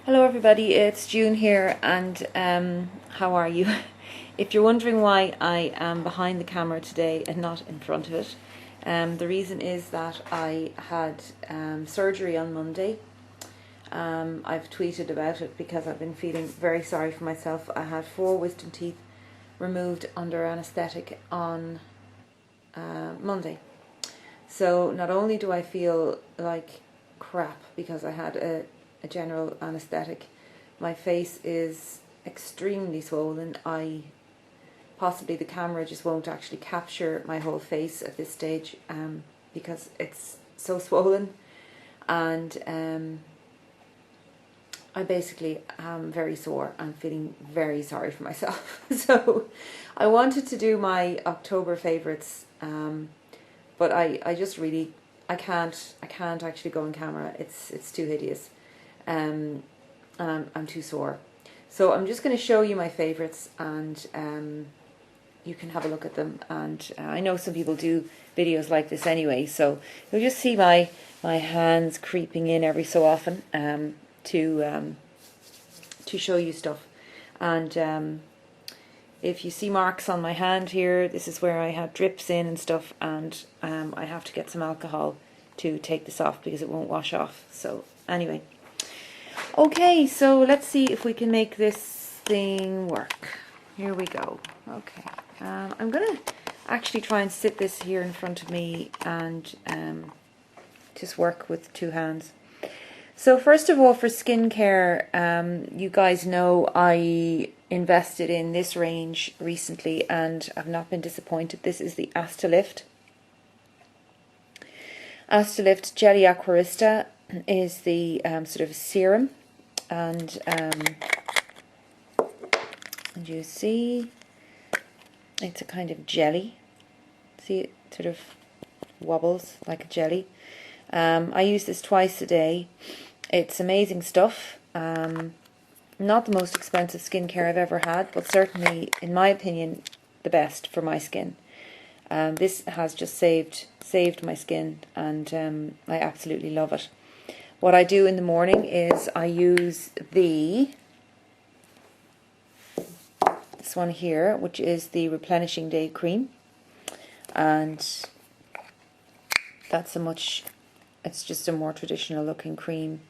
Hello everybody, it's June here and how are you? If you're wondering why I am behind the camera today and not in front of it, the reason is that I had surgery on Monday. I've tweeted about it because I've been feeling very sorry for myself. I had 4 wisdom teeth removed under anaesthetic on Monday. So not only do I feel like crap because I had a general anaesthetic, my face is extremely swollen. Possibly the camera just won't actually capture my whole face at this stage because it's so swollen, and I basically am very sore. I'm feeling very sorry for myself. So I wanted to do my October favourites, but I just really I can't actually go on camera. It's too hideous, and I'm too sore. So I'm just going to show you my favourites, and you can have a look at them. And I know some people do videos like this anyway, so you'll just see my hands creeping in every so often to show you stuff. And if you see marks on my hand here, this is where I had drips in and stuff, and I have to get some alcohol to take this off because it won't wash off. So anyway, okay, so let's see if we can make this thing work. Here we go. Okay, I'm gonna actually try and sit this here in front of me and just work with 2 hands. So first of all, for skincare, you guys know I invested in this range recently and I've not been disappointed. This is the Astalift. Astalift Jelly Aquarista is the sort of serum, and you see it's a kind of jelly. See, it sort of wobbles like a jelly. I use this twice a day. It's amazing stuff. Not the most expensive skincare I've ever had, but certainly, in my opinion, the best for my skin. This has just saved my skin, and I absolutely love it. What I do in the morning is I use this one here, which is the Replenishing Day Cream, and it's just a more traditional looking cream.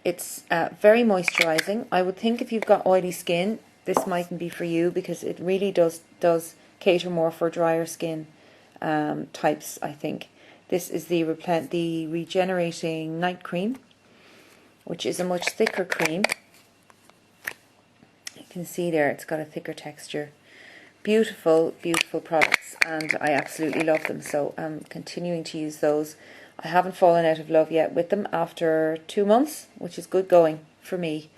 It's very moisturizing. I would think if you've got oily skin, this mightn't be for you because it really does cater more for drier skin types, I think. This is the Regenerating Night Cream, which is a much thicker cream. You can see there it's got a thicker texture. Beautiful, beautiful products, and I absolutely love them, so I'm continuing to use those. I haven't fallen out of love yet with them after 2 months, which is good going for me.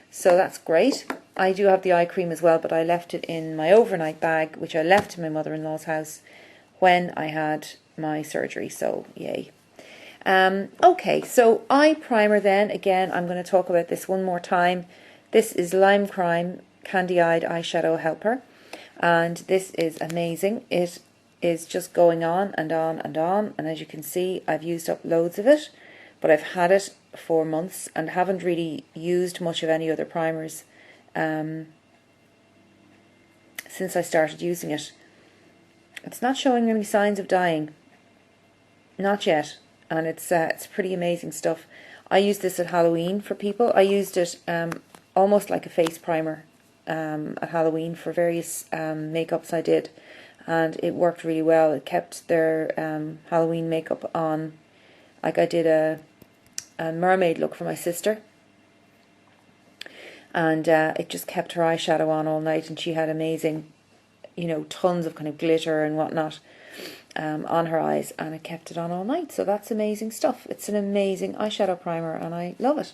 So that's great. I do have the eye cream as well, but I left it in my overnight bag, which I left in my mother-in-law's house when I had my surgery, so yay. Okay, so eye primer then. Again, I'm going to talk about this one more time. This is Lime Crime Candy Eyed Eyeshadow Helper, and this is amazing. It is just going on and on and on, and as you can see, I've used up loads of it, but I've had it for months and haven't really used much of any other primers since I started using it. It's not showing any signs of dying, not yet, and it's pretty amazing stuff. I used this at Halloween for people. I used it almost like a face primer at Halloween for various makeups I did, and it worked really well. It kept their Halloween makeup on. Like I did a mermaid look for my sister, and it just kept her eyeshadow on all night, and she had amazing, tons of kind of glitter and whatnot on her eyes, and it kept it on all night. So that's amazing stuff. It's an amazing eyeshadow primer and I love it.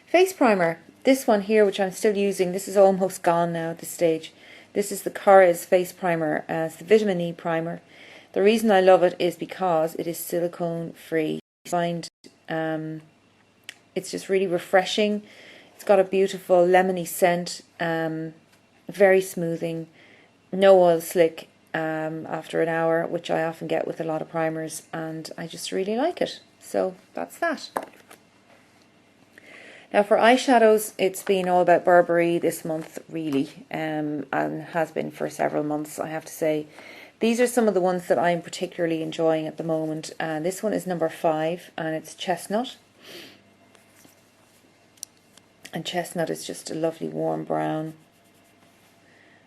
Face primer, this one here, which I'm still using, this is almost gone now at this stage. This is the Korres face primer. It's the vitamin E primer. The reason I love it is because it is silicone free. I find it's just really refreshing. It's got a beautiful lemony scent, very smoothing, no oil slick after an hour, which I often get with a lot of primers, and I just really like it. So that's that. Now for eyeshadows, it's been all about Burberry this month, really, and has been for several months, I have to say. These are some of the ones that I'm particularly enjoying at the moment. And this one is number 5, and it's Chestnut. And Chestnut is just a lovely warm brown.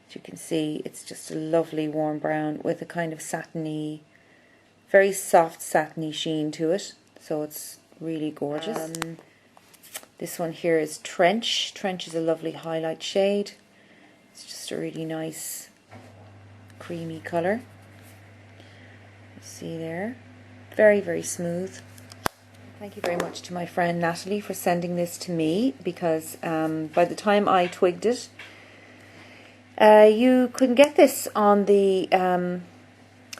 As you can see, it's just a lovely warm brown with a kind of satiny, very soft satiny sheen to it. So it's really gorgeous. This one here is Trench. Trench is a lovely highlight shade. It's just a really nice creamy colour. You see there. Very, very smooth. Thank you very much to my friend Natalie for sending this to me, because by the time I twigged it, you couldn't get this on the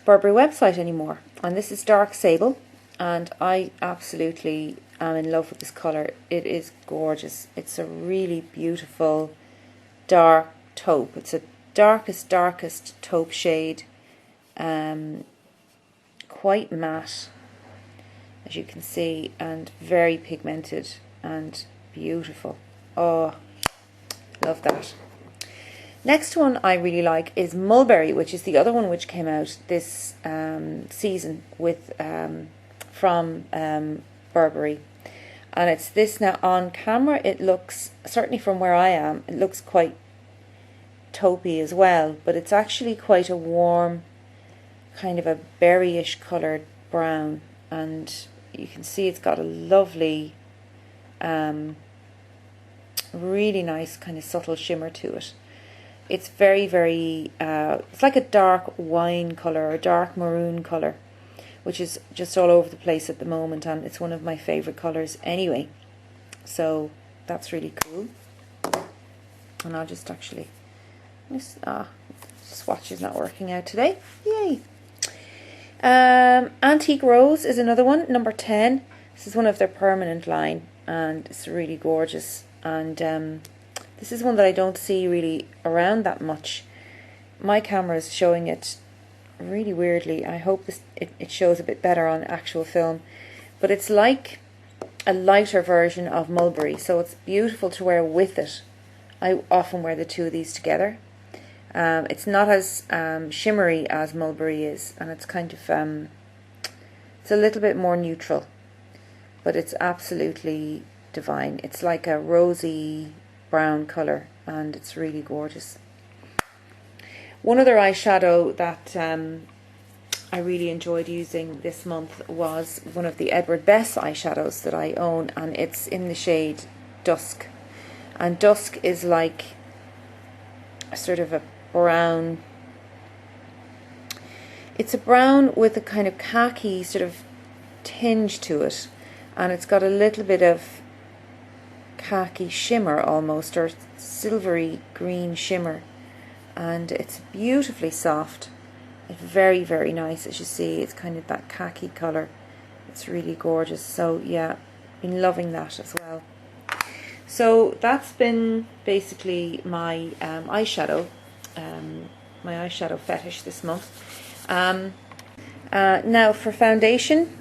Burberry website anymore. And this is Dark Sable, and I absolutely am in love with this colour. It is gorgeous. It's a really beautiful dark taupe. It's a darkest taupe shade, quite matte, as you can see, and very pigmented and beautiful. Oh, love that. Next one I really like is Mulberry, which is the other one which came out this season with from Burberry. And it's this now. On camera it looks, certainly from where I am, it looks quite taupey as well, but it's actually quite a warm, kind of a berryish coloured brown, and you can see it's got a lovely, really nice kind of subtle shimmer to it. It's very, very, it's like a dark wine colour or dark maroon colour, which is just all over the place at the moment, and it's one of my favourite colours anyway. So that's really cool. And I'll just actually, swatch is not working out today. Yay! Antique Rose is another one, number 10. This is one of their permanent line, and it's really gorgeous. And this is one that I don't see really around that much. My camera is showing it really weirdly. I hope it shows a bit better on actual film. But it's like a lighter version of Mulberry, so it's beautiful to wear with it. I often wear the two of these together. It's not as shimmery as Mulberry is, and it's kind of it's a little bit more neutral, but it's absolutely divine. It's like a rosy brown colour, and it's really gorgeous. One other eyeshadow that I really enjoyed using this month was one of the Edward Bess eyeshadows that I own, and it's in the shade Dusk. And Dusk is like a sort of a brown, it's a brown with a kind of khaki sort of tinge to it, and it's got a little bit of khaki shimmer almost, or silvery green shimmer, and it's beautifully soft. It's very, very nice. As you see, it's kind of that khaki colour. It's really gorgeous. So yeah, been loving that as well. So that's been basically my eyeshadow, my eyeshadow fetish this month. Now for foundation,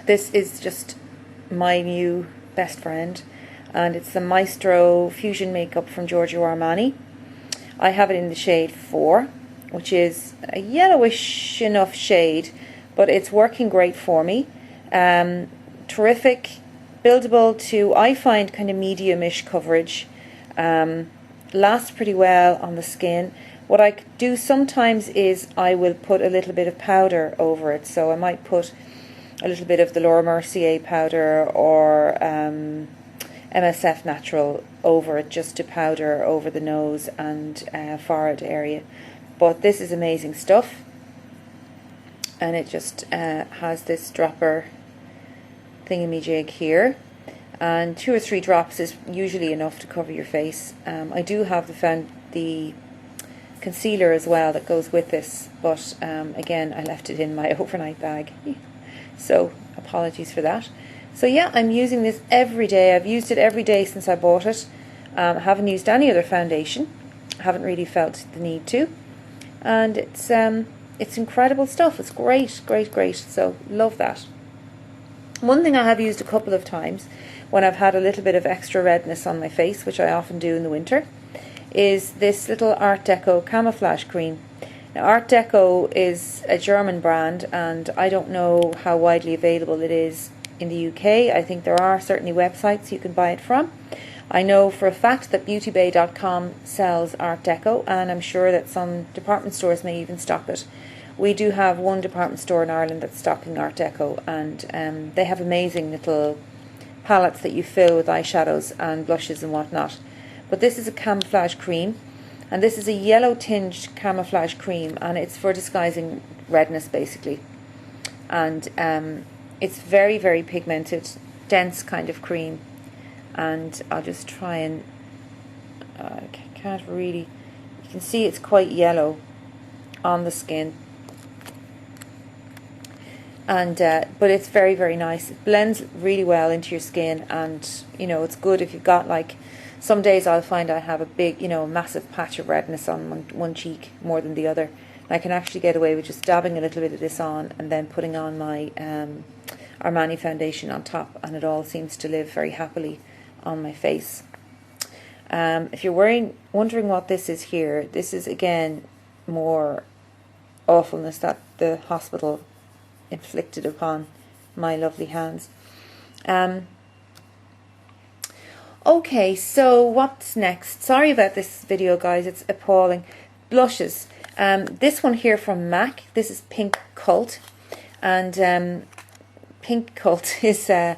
this is just my new best friend, and it's the Maestro Fusion Makeup from Giorgio Armani. I have it in the shade 4, which is a yellowish enough shade, but it's working great for me. Terrific, buildable to, I find, kind of medium-ish coverage. Lasts pretty well on the skin. What I do sometimes is I will put a little bit of powder over it. So I might put a little bit of the Laura Mercier powder or MSF Natural over it, just to powder over the nose and forehead area. But this is amazing stuff, and it just has this dropper thingamajig here, and 2 or 3 drops is usually enough to cover your face. I do have the concealer as well that goes with this, but again, I left it in my overnight bag, so apologies for that. So yeah, I'm using this every day. I've used it every day since I bought it. I haven't used any other foundation. I haven't really felt the need to, and it's incredible stuff. It's great, great, great. So love that. One thing I have used a couple of times, when I've had a little bit of extra redness on my face, which I often do in the winter, is this little Art Deco camouflage cream. Now, Art Deco is a German brand, and I don't know how widely available it is in the UK. I think there are certainly websites you can buy it from. I know for a fact that beautybay.com sells Art Deco, and I'm sure that some department stores may even stock it. We do have one department store in Ireland that's stocking Art Deco, and they have amazing little palettes that you fill with eyeshadows and blushes and whatnot. But this is a camouflage cream, and this is a yellow tinged camouflage cream, and it's for disguising redness basically. And it's very, very pigmented, dense kind of cream. And I'll just try and, I can't really, you can see it's quite yellow on the skin. And but it's very, very nice. It blends really well into your skin, and you know, it's good if you've got, like, some days I'll find I have a big, you know, massive patch of redness on one cheek more than the other. And I can actually get away with just dabbing a little bit of this on and then putting on my Armani foundation on top, and it all seems to live very happily on my face. If you're wondering what this is here, this is again more awfulness that the hospital inflicted upon my lovely hands. Okay, so what's next? Sorry about this video, guys, it's appalling. Blushes. This one here from MAC, this is Pink Cult, and Pink Cult is, I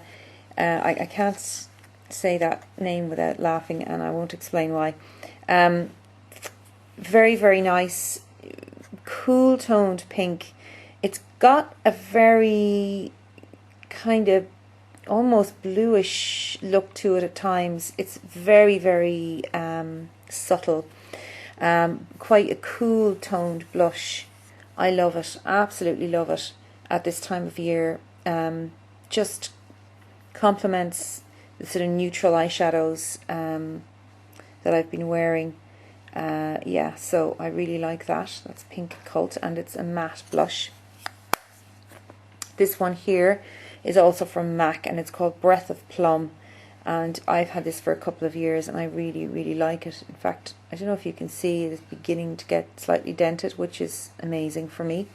can't say that name without laughing, and I won't explain why. Very, very nice, cool toned pink. It's got a very kind of almost bluish look to it at times. It's very, very subtle. Quite a cool toned blush. I love it, absolutely love it at this time of year. Just complements the sort of neutral eyeshadows that I've been wearing. Yeah, so I really like that. That's Pink Cult, and it's a matte blush. This one here is also from MAC, and it's called Breath of Plum, and I've had this for a couple of years, and I really, really like it. In fact, I don't know if you can see, it's beginning to get slightly dented, which is amazing for me.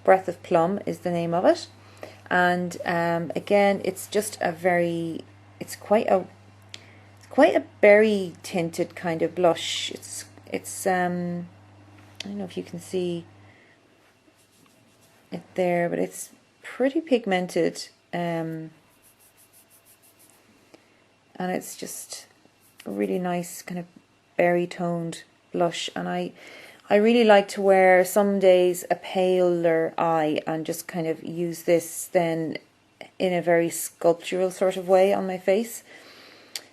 Breath of Plum is the name of it, and again, it's just a very, it's quite a berry tinted kind of blush. It's I don't know if you can see it there, but it's pretty pigmented, and it's just a really nice kind of berry toned blush. And I really like to wear some days a paler eye and just kind of use this then in a very sculptural sort of way on my face,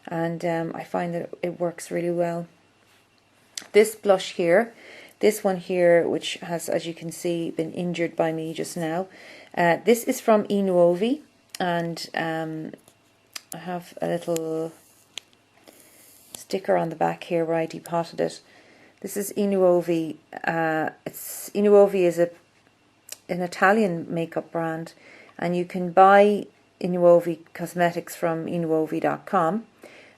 and I find that it works really well. This blush here, this one here, which has, as you can see, been injured by me just now, this is from Nuovi, and I have a little sticker on the back here where I depotted it. This is Nuovi. Nuovi is an Italian makeup brand, and you can buy Nuovi cosmetics from nuovi.com.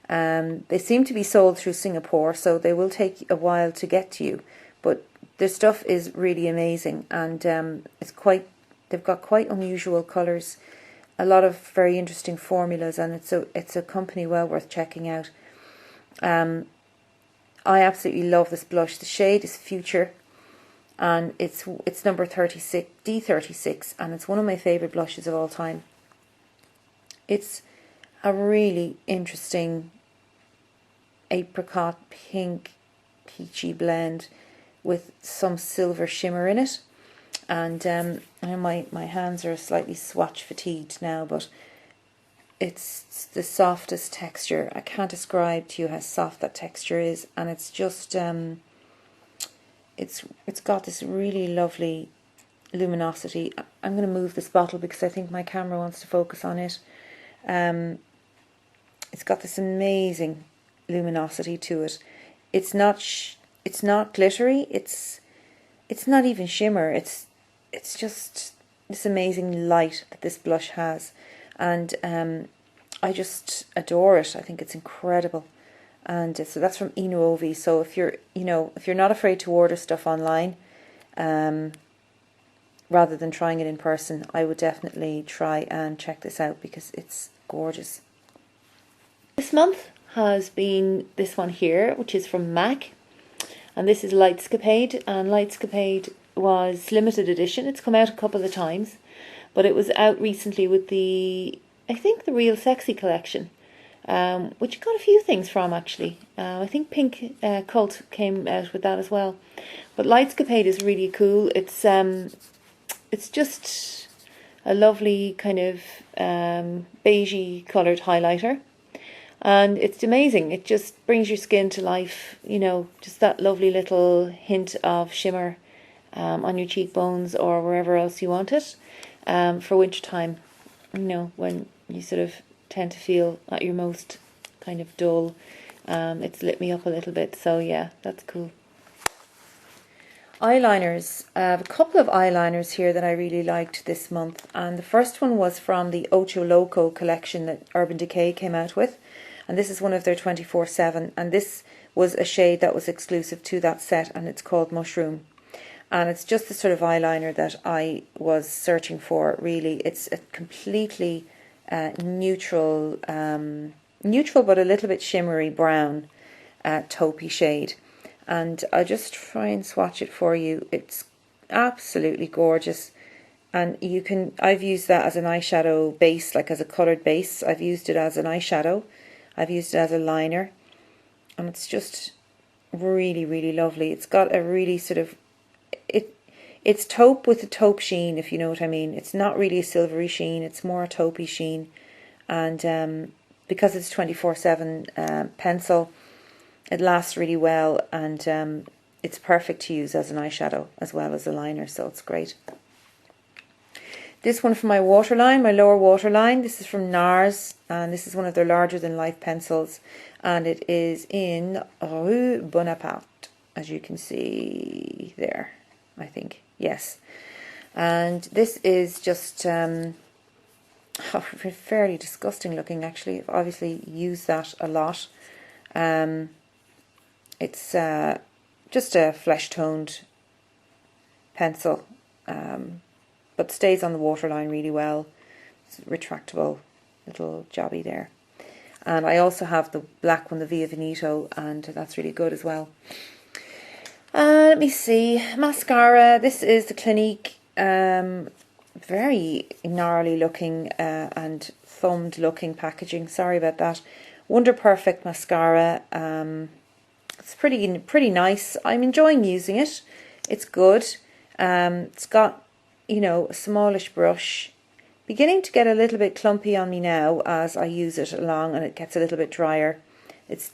They seem to be sold through Singapore, so they will take a while to get to you, but their stuff is really amazing, and they've got quite unusual colours, a lot of very interesting formulas, and it's a company well worth checking out. I absolutely love this blush. The shade is Future, and it's number 36, D36, and it's one of my favourite blushes of all time. It's a really interesting apricot pink peachy blend with some silver shimmer in it, and my hands are slightly swatch fatigued now, but it's the softest texture. I can't describe to you how soft that texture is, and it's just it's got this really lovely luminosity. I'm going to move this bottle because I think my camera wants to focus on it. It's got this amazing luminosity to it. It's not glittery. It's not even shimmer. It's just this amazing light that this blush has, and I just adore it. I think it's incredible. And so that's from Inuovi. So if you're, if you're not afraid to order stuff online, rather than trying it in person, I would definitely try and check this out because it's gorgeous. This month has been this one here, which is from MAC, and this is Lightscapade, and Lightscapade was limited edition. It's come out a couple of times, but it was out recently with I think the Real Sexy collection, which got a few things from actually. I think Pink Cult came out with that as well. But Lightscapade is really cool. It's just a lovely kind of beigey coloured highlighter. And it's amazing. It just brings your skin to life, just that lovely little hint of shimmer on your cheekbones or wherever else you want it for winter time, when you sort of tend to feel at your most kind of dull. It's lit me up a little bit, so yeah, that's cool. Eyeliners. I have a couple of eyeliners here that I really liked this month, and the first one was from the Ocho Loco collection that Urban Decay came out with, and this is one of their 24/7, and this was a shade that was exclusive to that set, and it's called Mushroom. And it's just the sort of eyeliner that I was searching for, really. It's a completely neutral but a little bit shimmery brown taupey shade. And I'll just try and swatch it for you. It's absolutely gorgeous. And I've used that as an eyeshadow base, like as a coloured base. I've used it as an eyeshadow. I've used it as a liner. And it's just really, really lovely. It's got a really sort of, it's taupe with a taupe sheen, if you know what I mean. It's not really a silvery sheen, it's more a taupey sheen. And because it's 24/7 pencil, it lasts really well, and it's perfect to use as an eyeshadow as well as a liner, so it's great. This one from my waterline, my lower waterline, this is from NARS, and this is one of their larger than life pencils, and it is in Rue Bonaparte, as you can see there, I think, yes. And this is just fairly disgusting looking, actually. I've obviously used that a lot. It's just a flesh toned pencil, but stays on the waterline really well. It's a retractable little jobby there. And I also have the black one, the Via Veneto, and that's really good as well. Let me see, mascara. This is the Clinique, very gnarly looking and thumbed looking packaging. Sorry about that. Wonder Perfect mascara. It's pretty nice. I'm enjoying using it. It's good. It's got, a smallish brush. Beginning to get a little bit clumpy on me now as I use it along, and it gets a little bit drier.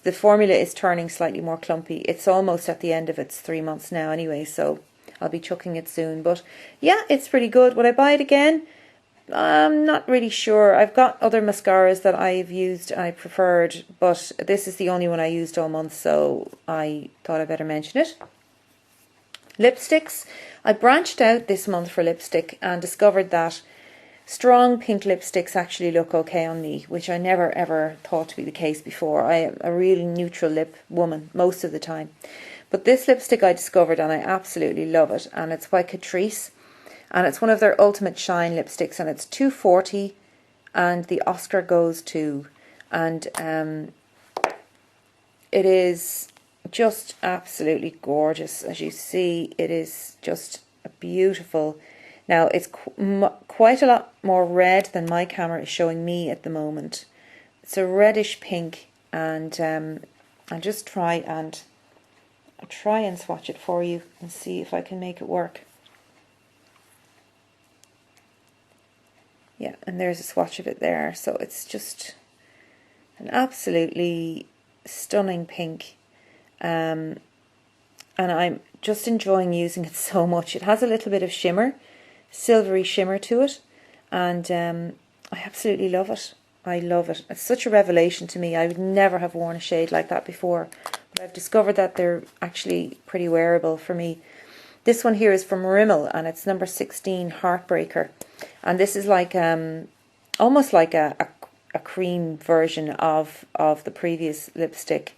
The formula is turning slightly more clumpy. It's almost at the end of its 3 months now anyway, so I'll be chucking it soon. But yeah, it's pretty good. Would I buy it again? I'm not really sure. I've got other mascaras that I've used and I preferred, but this is the only one I used all month, so I thought I'd better mention it. Lipsticks. I branched out this month for lipstick and discovered that strong pink lipsticks actually look okay on me, which I never ever thought to be the case before. I am a really neutral lip woman most of the time. But this lipstick I discovered and I absolutely love it, and it's by Catrice, and it's one of their Ultimate Shine lipsticks, and it's $2.40, and the Oscar goes to, and it is just absolutely gorgeous. As you see, it is just a beautiful. Now it's quite a lot more red than my camera is showing me at the moment. It's a reddish pink, and I'll just try and swatch it for you and see if I can make it work. Yeah, and there's a swatch of it there. So it's just an absolutely stunning pink, and I'm just enjoying using it so much. It has a little bit of shimmer, silvery shimmer to it, and I absolutely love it. I love it. It's such a revelation to me. I would never have worn a shade like that before, but I've discovered that they're actually pretty wearable for me. This one here is from Rimmel, and it's number 16, Heartbreaker, and this is like almost like a a cream version of the previous lipstick.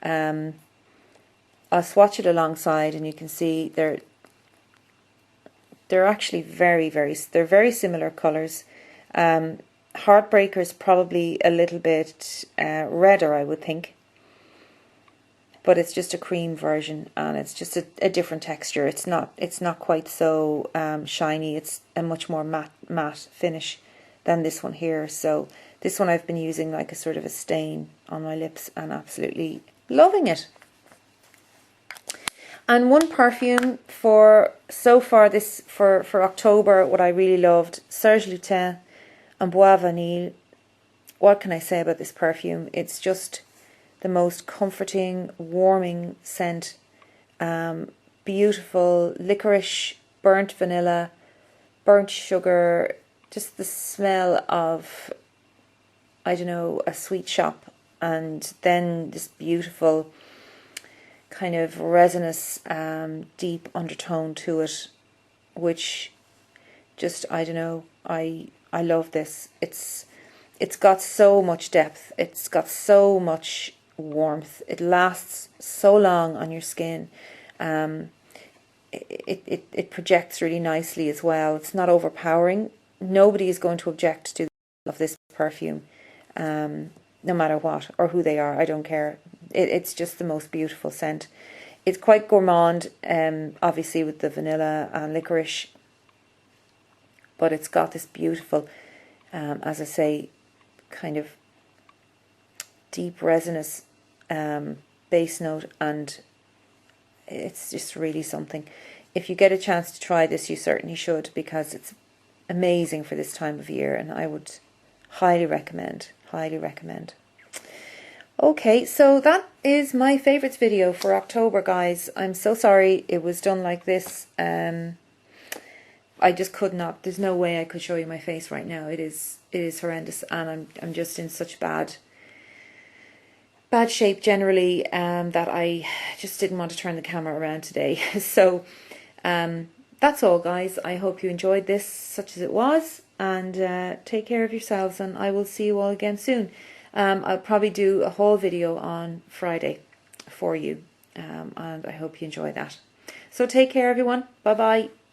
I'll swatch it alongside, and you can see they're actually they're very similar colours. Heartbreaker is probably a little bit redder, I would think, but it's just a cream version, and it's just a different texture. It's not quite so shiny. It's a much more matte finish than this one here. So this one I've been using like a sort of a stain on my lips, and absolutely loving it. And one perfume for so far this for October, what I really loved, Serge Lutens and Bois Vanille. What can I say about this perfume? It's just the most comforting, warming scent. Beautiful licorice, burnt vanilla, burnt sugar, just the smell of, I don't know, a sweet shop, and then this beautiful kind of resinous, deep undertone to it, which just, I don't know, I love this. It's got so much depth. It's got so much warmth. It lasts so long on your skin. It projects really nicely as well. It's not overpowering. Nobody is going to object to the smell of this perfume, no matter what or who they are. I don't care. It's just the most beautiful scent. It's quite gourmand, obviously with the vanilla and licorice, but it's got this beautiful, as I say, kind of deep resinous base note, and it's just really something. If you get a chance to try this, you certainly should, because it's amazing for this time of year, and I would highly recommend. Okay, so that is my favourites video for October, guys. I'm so sorry it was done like this. I just could not. There's no way I could show you my face right now. It is horrendous, and I'm just in such bad shape generally, that I just didn't want to turn the camera around today. So that's all, guys. I hope you enjoyed this such as it was, and take care of yourselves, and I will see you all again soon. I'll probably do a whole video on Friday for you, and I hope you enjoy that. So take care, everyone. Bye bye.